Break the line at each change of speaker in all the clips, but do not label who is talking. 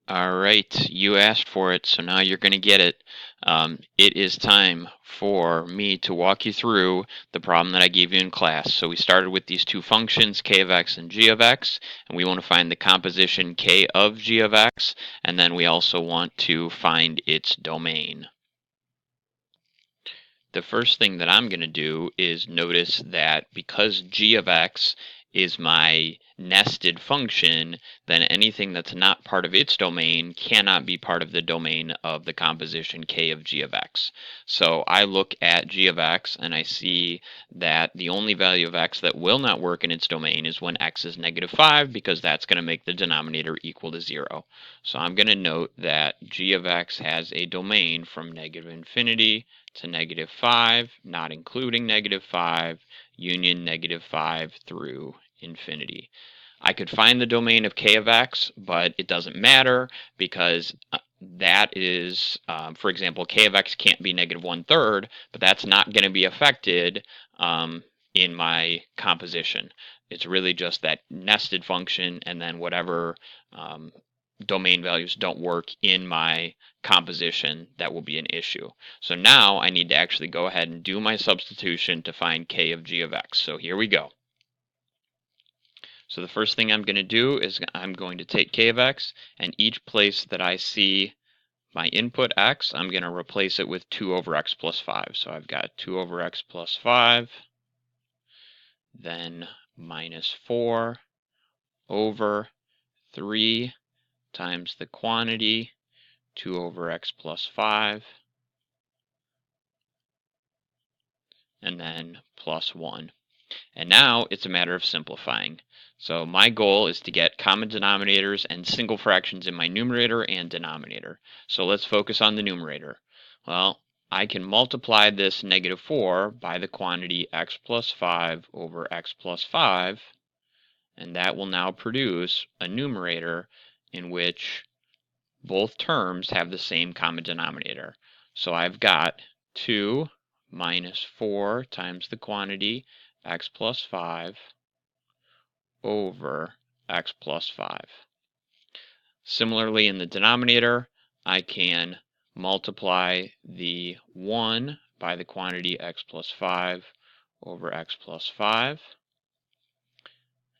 All right, you asked for it, so now you're going to get it. It is time for me to walk you through the problem that I gave you in class. So we started with these two functions, k of x and g of x, and we want to find the composition k of g of x, and then we also want to find its domain. The first thing that I'm going to do is notice that because g of x is my nested function, then anything that's not part of its domain cannot be part of the domain of the composition k of g of x. So I look at g of x and I see that the only value of x that will not work in its domain is when x is -5, because that's going to make the denominator equal to 0. So I'm going to note that g of x has a domain from -infinity to -5, not including -5, union -5 through infinity. I could find the domain of k of x, but it doesn't matter because that is, for example, k of x can't be -1/3, but that's not going to be affected in my composition. It's really just that nested function, and then whatever domain values don't work in my composition, that will be an issue. So now I need to actually go ahead and do my substitution to find k of g of x. So here we go. So the first thing I'm going to do is I'm going to take k of x, and each place that I see my input x, I'm going to replace it with 2 over x plus 5. So I've got 2 over x plus 5, then -4 over 3 times the quantity, 2 over x plus 5, and then plus 1. And now it's a matter of simplifying. So my goal is to get common denominators and single fractions in my numerator and denominator. So let's focus on the numerator. Well, I can multiply this -4 by the quantity x plus 5 over x plus 5, and that will now produce a numerator in which both terms have the same common denominator. So I've got 2 minus 4 times the quantity x plus 5 over x plus 5. Similarly, in the denominator, I can multiply the 1 by the quantity x plus 5 over x plus 5.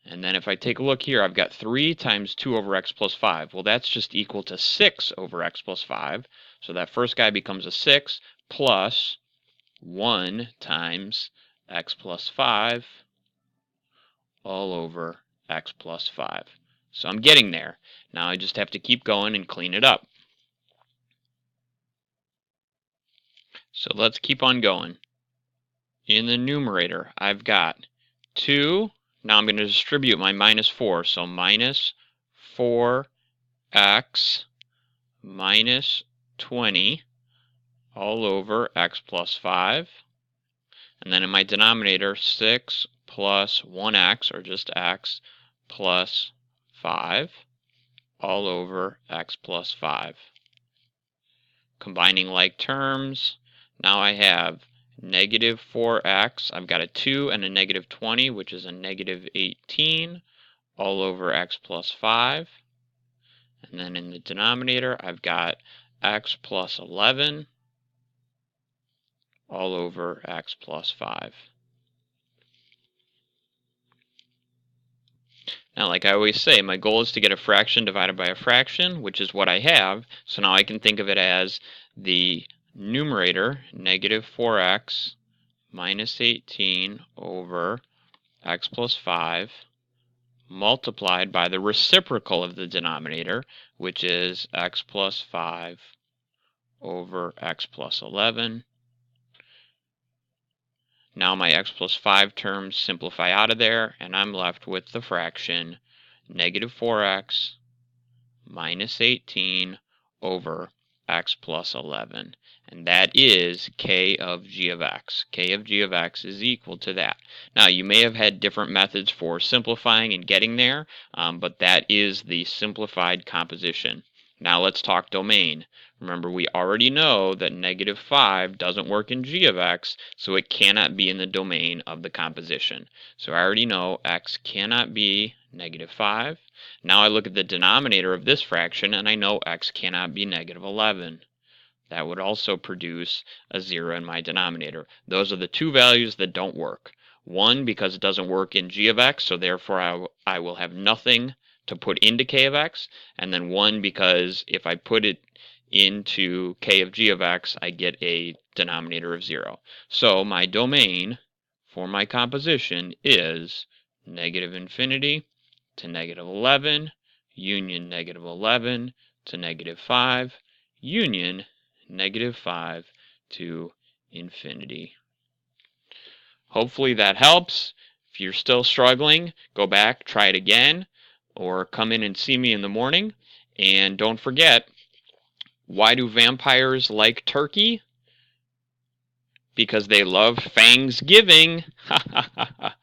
And then if I take a look here, I've got 3 times 2 over x plus 5. Well, that's just equal to 6 over x plus 5. So that first guy becomes a 6 plus 1 times x plus 5 all over x plus 5. So I'm getting there. Now I just have to keep going and clean it up. So let's keep on going. In the numerator, I've got 2. Now I'm going to distribute my -4. So minus 4x minus 20 all over x plus 5. And then in my denominator, 6 plus 1x, or just x, plus 5 all over x plus 5. Combining like terms, now I have -4x, I've got a 2 and a -20, which is a -18 all over x plus 5. And then in the denominator, I've got x plus 11 all over x plus 5. Now, like I always say, my goal is to get a fraction divided by a fraction, which is what I have. So now I can think of it as the numerator, -4x minus 18 over x plus 5, multiplied by the reciprocal of the denominator, which is x plus 5 over x plus 11. Now my x plus 5 terms simplify out of there, and I'm left with the fraction -4x minus 18 over x plus 11. And that is k of g of x. K of g of x is equal to that. Now, you may have had different methods for simplifying and getting there, but that is the simplified composition. Now let's talk domain. Remember, we already know that -5 doesn't work in g of x, so it cannot be in the domain of the composition. So I already know x cannot be -5, Now I look at the denominator of this fraction, and I know x cannot be negative 11. That would also produce a 0 in my denominator. Those are the two values that don't work. 1 because it doesn't work in g of x, so therefore I will have nothing to put into k of x, and then 1 because if I put it into k of g of x, I get a denominator of 0. So my domain for my composition is negative infinity to negative 11, union negative 11 to negative 5, union negative 5 to infinity. Hopefully that helps. If you're still struggling, go back, try it again, or come in and see me in the morning. And don't forget, why do vampires like turkey? Because they love Thanksgiving. Ha ha ha ha.